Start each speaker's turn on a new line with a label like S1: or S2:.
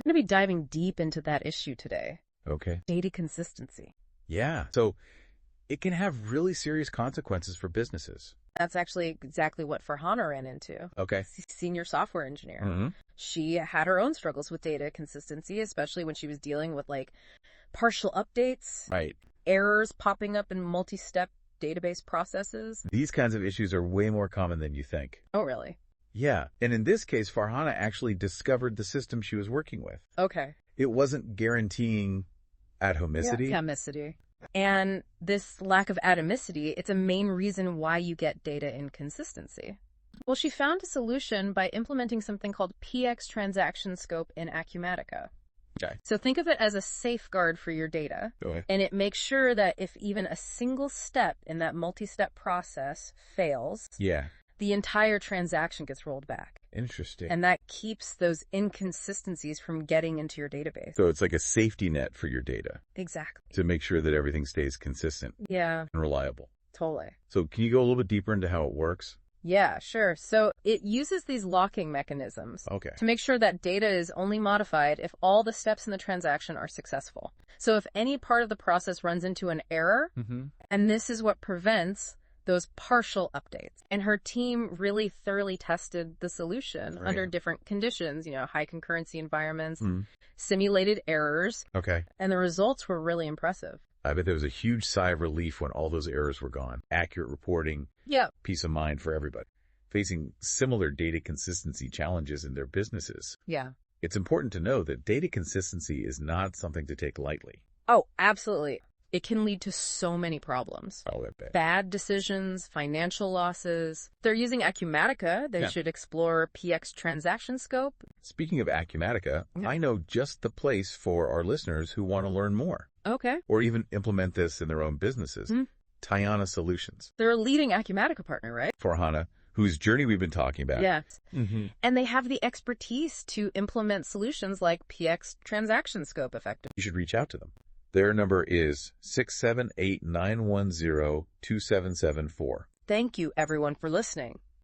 S1: We're going to be diving deep into that issue today.
S2: Okay.
S1: Data consistency.
S2: Yeah. So it can have really serious consequences for businesses.
S1: That's actually exactly what Farhana ran into.
S2: Okay.
S1: Senior software engineer.
S2: Mm-hmm.
S1: She had her own struggles with data consistency, especially when she was dealing with like partial updates,
S2: Right.
S1: errors popping up in multi-step database processes.
S2: These kinds of issues are way more common than you think.
S1: Oh, really?
S2: Yeah. And in this case, Farhana actually discovered the system she was working with.
S1: Okay.
S2: It wasn't guaranteeing atomicity.
S1: Yeah, atomicity. And this lack of atomicity, it's a main reason why you get data inconsistency. Well, she found a solution by implementing something called PXTransaction Scope in Acumatica.
S2: Okay.
S1: So think of it as a safeguard for your data.
S2: Go ahead.
S1: And it makes sure that if even a single step in that multi-step process fails,
S2: Yeah.
S1: the entire transaction gets rolled back.
S2: Interesting.
S1: And that keeps those inconsistencies from getting into your database.
S2: So it's like a safety net for your data
S1: Exactly.
S2: to make sure that everything stays consistent
S1: Yeah,
S2: and reliable.
S1: totally.
S2: So can you go a little bit deeper into how it works?
S1: Yeah, sure. So it uses these locking mechanisms
S2: Okay.
S1: to make sure that data is only modified if all the steps in the transaction are successful. So if any part of the process runs into an error, and this is what prevents those partial updates. And her team really thoroughly tested the solution under different conditions, high concurrency environments, simulated errors,
S2: Okay.
S1: and the results were really impressive.
S2: I bet there was a huge sigh of relief when all those errors were gone. Accurate reporting,
S1: Yeah.
S2: peace of mind for everybody. Facing similar data consistency challenges in their businesses,
S1: Yeah.
S2: it's important to know that data consistency is not something to take lightly.
S1: Oh, absolutely. It can lead to so many problems.
S2: Oh, I bet.
S1: Bad decisions, financial losses. If they're using Acumatica, they should explore PXTransaction Scope.
S2: Speaking of Acumatica, I know just the place for our listeners who want to learn more
S1: Okay.
S2: or even implement this in their own businesses. Tiana Solutions.
S1: They're a leading Acumatica partner, right?
S2: Farhana, whose journey we've been talking about.
S1: Yes. And they have the expertise to implement solutions like PXTransaction Scope effectively.
S2: You should reach out to them. Their number is 678-910-2774.
S1: Thank you, everyone, for listening.